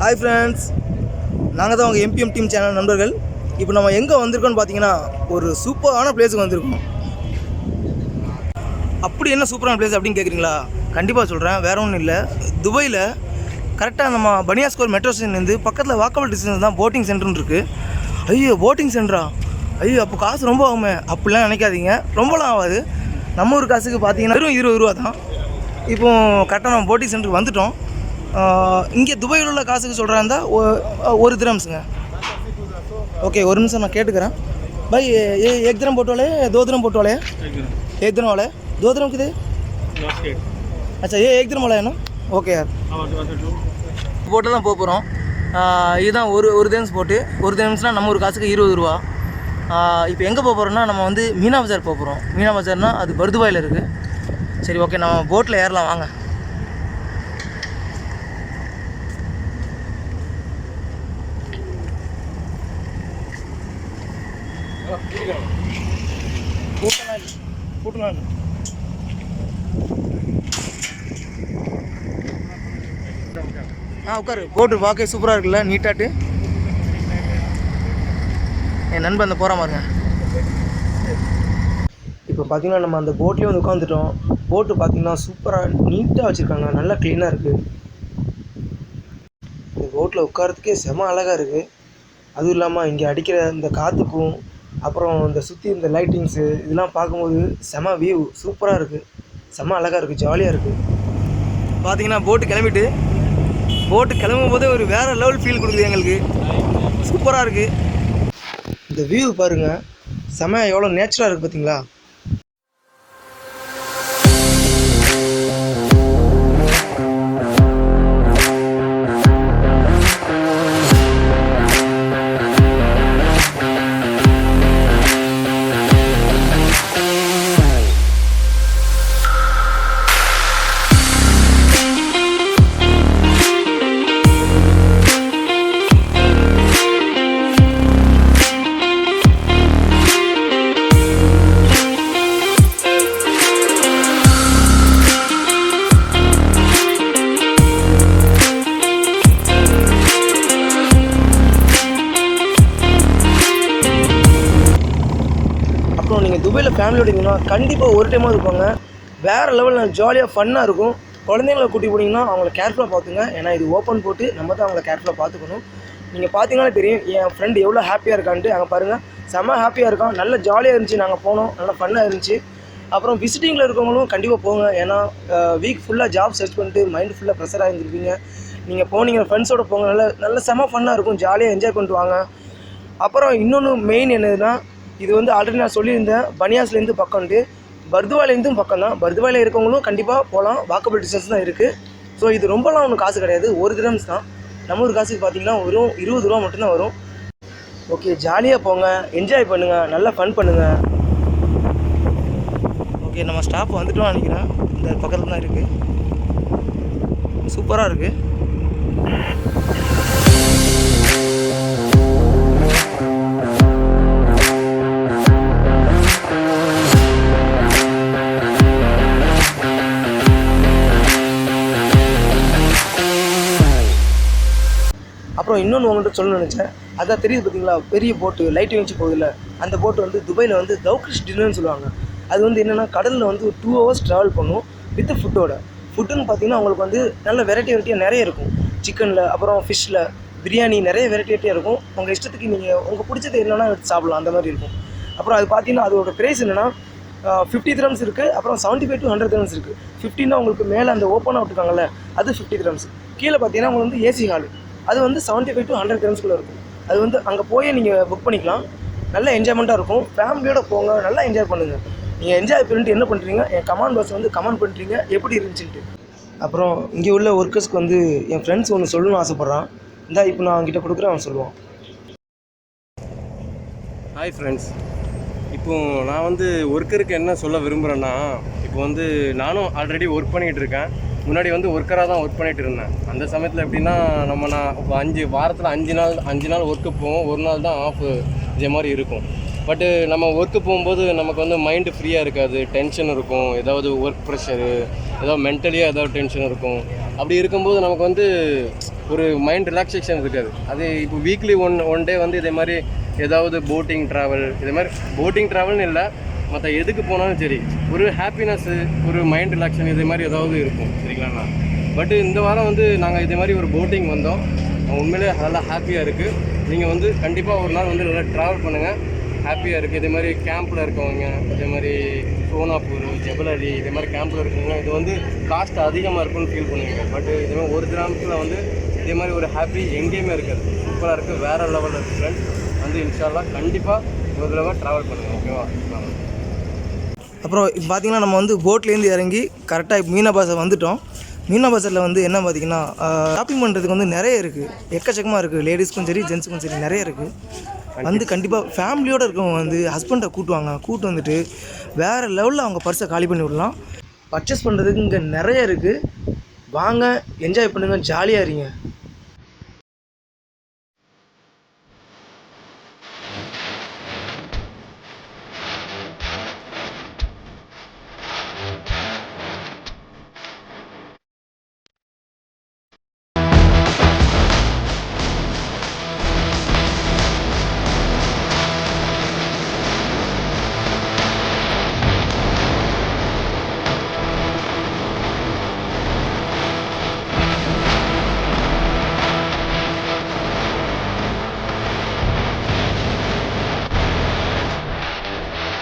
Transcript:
Hi friends, நாங்கள் தான் உங்கள் எம்பிஎம் டீம் சேனல் நண்பர்கள். இப்போ நம்ம எங்கே வந்திருக்கோன்னு பார்த்தீங்கன்னா ஒரு சூப்பரான பிளேஸுக்கு வந்திருக்கோம். அப்படி என்ன சூப்பரான பிளேஸ் அப்படின்னு கேட்குறீங்களா? கண்டிப்பாக சொல்கிறேன். வேறு ஒன்றும் இல்லை, துபாயில் கரெக்டாக நம்ம பனியா ஸ்கொயர் மெட்ரோ ஸ்டேஷன்லேருந்து பக்கத்தில் வாக்கபிள் டிஸ்டன்ஸ் தான் போட்டிங் சென்டர்னு இருக்குது. ஐயோ, போட்டிங் சென்டரா? ஐயோ, அப்போ காசு ரொம்ப ஆகுமே. அப்படிலாம் நினைக்காதீங்க, ரொம்பலாம் ஆகாது. நம்ம ஊர் காசுக்கு பார்த்தீங்கன்னா வெறும் 20 ரூபா தான். இப்போது கரெக்டாக நம்ம போட்டிங் சென்டருக்கு வந்துவிட்டோம். இங்கே துபாயில் உள்ள காசுக்கு சொல்கிறா இருந்தால் 1 திரம்ஸுங்க. ओके, और निमिषम मैं केटकरें भाई, ये 1 दिरम बोट वाले 2 दिरम बोट वाले 1 दिरम वाले 2 दिरम कितने? अच्छा, ये 1 दिरम वाला है ना. ओके यार, போட்டு தான் போக போகிறோம். இதுதான் ஒரு திரம்ஸ் போட்டு. ஒரு திரம்ஸ்னால் நம்ம ஒரு காசுக்கு 20 ரூபா. இப்போ எங்கே போக போகிறோம்னா நம்ம வந்து மீனா பஜார் போக போகிறோம். மீனா பஜார்னால் அது பர்துபாயில் இருக்குது. சரி, ஓகே, நம்ம போட்டில் ஏறலாம் வாங்க. உட்காரு. போட்டு பார்க்க சூப்பராக இருக்குல்ல, நீட்டாட்டு. என் நண்பன் அந்த போகிற மாதிரிங்க. இப்போ பார்த்தீங்கன்னா நம்ம அந்த போட்லேயே வந்து உட்காந்துட்டோம். போட்டு பார்த்தீங்கன்னா சூப்பராக நீட்டாக வச்சுருக்காங்க, நல்லா க்ளீனாக இருக்குது. இந்த போட்டில் உட்காரத்துக்கே செம அழகாக இருக்குது. அதுவும் இல்லாமல் இங்கே அடிக்கிற இந்த காற்றுக்கும் அப்புறம் இந்த சுற்றி இந்த லைட்டிங்ஸு இதெல்லாம் பார்க்கும்போது செம வியூ சூப்பராக இருக்குது, செம அழகாக இருக்குது, ஜாலியாக இருக்குது. பார்த்தீங்கன்னா போட்டு கிளம்பும் போதே ஒரு வேறு லெவல் ஃபீல் கொடுக்குது எங்களுக்கு. சூப்பராக இருக்குது. இந்த வியூ பாருங்கள், செம எவ்வளோ நேச்சுரலாக இருக்குது பார்த்தீங்களா? அப்புறம் நீங்கள் துபாயில் ஃபேமிலியோட இருந்தீங்கன்னா கண்டிப்பாக ஒரு டைமாக இருப்பாங்க. வேறு லெவலில் ஜாலியாக ஃபன்னாக இருக்கும். குழந்தைங்களை கூட்டி போனீங்கன்னா அவங்கள கேர்ஃபுல்லாக பார்த்துங்க. ஏன்னா இது ஓப்பன் போட்டு நம்ம தான் அவங்கள கேர்ஃபுல்லாக பார்த்துக்கணும். நீங்கள் பார்த்தீங்கன்னா தெரியும் என் ஃப்ரெண்டு எவ்வளோ ஹாப்பியாக இருக்கான்ட்டு. அங்கே பாருங்கள், செம்ம ஹாப்பியாக இருக்கான். நல்ல ஜாலியாக இருந்துச்சு. நாங்கள் போனோம், நல்லா ஃபன்னாக இருந்துச்சு. அப்புறம் விசிட்டிங்கில் இருக்கவங்களும் கண்டிப்பாக போங்க. ஏன்னா வீக் ஃபுல்லாக ஜாப் சர்ச் பண்ணிட்டு மைண்டு ஃபுல்லாக ப்ரெஷராக இருந்திருப்பீங்க. நீங்கள் போனீங்க ஃப்ரெண்ட்ஸோடு போங்க, நல்ல செம்ம ஃபன்னாக இருக்கும். ஜாலியாக என்ஜாய் பண்ணிட்டு வாங்க. அப்புறம் இன்னொன்று மெயின் என்னதுன்னா, இது வந்து ஆல்ரெடி நான் சொல்லியிருந்தேன், பனியாஸ்லேருந்து பக்கம்ட்டு பர்துவாலேருந்தும் பக்கம் தான். பர்துவாயில் இருக்கவங்களும் கண்டிப்பாக போகலாம், வாக்கபிள் டிஸ்டன்ஸ் தான் இருக்குது. ஸோ இது ரொம்பலாம் ஒன்றும் காசு கிடையாது, 1 திரம்ஸ் தான். நம்ம ஒரு காசுக்கு பார்த்திங்கன்னா வெறும் 20 ரூபா மட்டும்தான் வரும். ஓகே, ஜாலியாக போங்க, என்ஜாய் பண்ணுங்கள், நல்லா ஃபன் பண்ணுங்கள். ஓகே, நம்ம ஸ்டாப் வந்துட்டோம் நினைக்கிறேன். இந்த பக்கத்தில் தான் இருக்குது, சூப்பராக இருக்குது. அப்புறம் இன்னொன்று உங்கள்கிட்ட சொல்ல நினச்சேன். அதான் தெரியுது பார்த்தீங்களா, பெரிய போட்டு லைட்டு வச்சு போகுதில்ல, அந்த போட்டு வந்து துபாயில் வந்து தௌக்ரிஷ் டின்னர்னு சொல்லுவாங்க. அது வந்து என்னென்னா கடலில் வந்து 2 ஹவர்ஸ் ட்ராவல் பண்ணும் வித் ஃபுட்டுன்னு பார்த்தீங்கன்னா உங்களுக்கு வந்து நல்ல வெரைட்டியாக நிறைய இருக்கும். சிக்கனில், அப்புறம் ஃபிஷ்ஷில், பிரியாணி, நிறைய வெரைட்டியாக இருக்கும். உங்கள் இஷ்டத்துக்கு நீங்கள் உங்களுக்கு பிடிச்சது என்னென்னா எடுத்து சாப்பிட்லாம், அந்த மாதிரி இருக்கும். அப்புறம் அது பார்த்தீங்கன்னா அதோட ப்ரைஸ் என்னென்னா 50 திரம்ஸ் இருக்குது. அப்புறம் 75 to 100 திரம்ஸ் இருக்குது. 50ன்னா உங்களுக்கு மேலே அந்த ஓப்பனாக விட்டுருக்காங்கல்ல, அது 50 திரம்ஸ். கீழே பார்த்தீங்கன்னா உங்களுக்கு வந்து ஏசி ஹாலு, அது வந்து 75 to 100 திரம்ஸ்குள்ளே இருக்கும். அது வந்து அங்கே போய் நீங்கள் புக் பண்ணிக்கலாம். நல்ல என்ஜாய்மெண்ட்டாக இருக்கும். ஃபேமிலியோடு போங்க, நல்லா என்ஜாய் பண்ணுங்கள். நீங்கள் என்ஜாய் பண்ணிட்டு என்ன பண்ணுறீங்க, என் கமெண்ட் பாக்ஸ் வந்து கமெண்ட் பண்ணுறீங்க எப்படி இருந்துச்சுன்ட்டு. அப்புறம் இங்கே உள்ள ஒர்க்கர்ஸ்க்கு வந்து என் ஃப்ரெண்ட்ஸ் ஒன்று சொல்லணும்னு ஆசைப்பட்றான். இந்தா இப்போ நான் அவங்ககிட்ட கொடுக்குறேன், அவன் சொல்லுவான். ஹாய் ஃப்ரெண்ட்ஸ், இப்போது நான் வந்து ஒர்க்கருக்கு என்ன சொல்ல விரும்புகிறேன்னா, இப்போ வந்து நானும் ஆல்ரெடி ஒர்க் பண்ணிகிட்டு இருக்கேன். முன்னாடி வந்து ஒர்க்கராக தான் ஒர்க் பண்ணிகிட்டு இருந்தேன். அந்த சமயத்தில் எப்படின்னா நான் இப்போ வாரத்தில் 5 நாள் ஒர்க்கு போவோம், 1 நாள் தான் ஆஃப், இதே மாதிரி இருக்கும். பட்டு நம்ம ஒர்க்கு போகும்போது நமக்கு வந்து மைண்டு ஃப்ரீயாக இருக்காது, டென்ஷன் இருக்கும், ஏதாவது ஒர்க் ப்ரெஷரு, ஏதாவது மென்டலியாக ஏதாவது டென்ஷன் இருக்கும். அப்படி இருக்கும்போது நமக்கு வந்து ஒரு மைண்ட் ரிலாக்ஸேஷன் இருக்காது. அது இப்போ வீக்லி ஒன் டே வந்து இதே மாதிரி ஏதாவது போட்டிங் ட்ராவல், இதே மாதிரி போட்டிங் ட்ராவல்னு இல்லை, மற்ற எதுக்கு போனாலும் சரி ஒரு ஹாப்பினஸ்ஸு, ஒரு மைண்ட் ரிலாக்ஸேஷன் இதே மாதிரி ஏதாவது இருக்கும் சரிங்களாண்ணா. பட் இந்த வாரம் வந்து நாங்கள் இதே மாதிரி ஒரு போட்டிங் வந்தோம். உண்மையிலே நல்லா ஹாப்பியாக இருக்குது. நீங்கள் வந்து கண்டிப்பாக ஒரு நாள் வந்து நல்லா ட்ராவல் பண்ணுங்கள், ஹாப்பியாக இருக்குது. இதே மாதிரி கேம்பில் இருக்கவங்க, இதே மாதிரி சோனாப்பூர், ஜபல் அலி இதே மாதிரி கேம்பில் இருக்கவங்க இது வந்து காஸ்ட் அதிகமாக இருக்குன்னு ஃபீல் பண்ணுவீங்க. பட் இதே மாதிரி ஒரு கிராமத்தில் வந்து இதே மாதிரி ஒரு ஹாப்பி எங்கேயுமே இருக்காது. சூப்பராக இருக்குது, வேறு லெவலில் இருக்குது ஃப்ரெண்ட்ஸ். வந்து இன்ஷால்லா கண்டிப்பாக ஒரு தடவை ட்ராவல் பண்ணுங்கள், ஓகேவா? அப்புறம் இப்போ பார்த்தீங்கன்னா நம்ம வந்து போட்லேருந்து இறங்கி கரெக்டாக இப்போ மீனா பாசர் வந்துவிட்டோம். மீனா பாசரில் வந்து என்ன பார்த்தீங்கன்னா ஷாப்பிங் பண்ணுறதுக்கு வந்து நிறைய இருக்குது, எக்கச்சக்கமாக இருக்குது. லேடிஸ்க்கும் சரி ஜென்ஸுக்கும் சரி நிறைய இருக்குது. வந்து கண்டிப்பாக ஃபேமிலியோடு இருக்கவங்க வந்து ஹஸ்பண்டை கூட்டுவாங்க, கூட்டு வந்துட்டு வேறு லெவலில் அவங்க பர்ஸை காலி பண்ணி விடலாம். பர்ச்சேஸ் பண்ணுறதுக்கு இங்கே நிறைய இருக்குது. வாங்க, என்ஜாய் பண்ணுங்கள், ஜாலியாக இருங்க.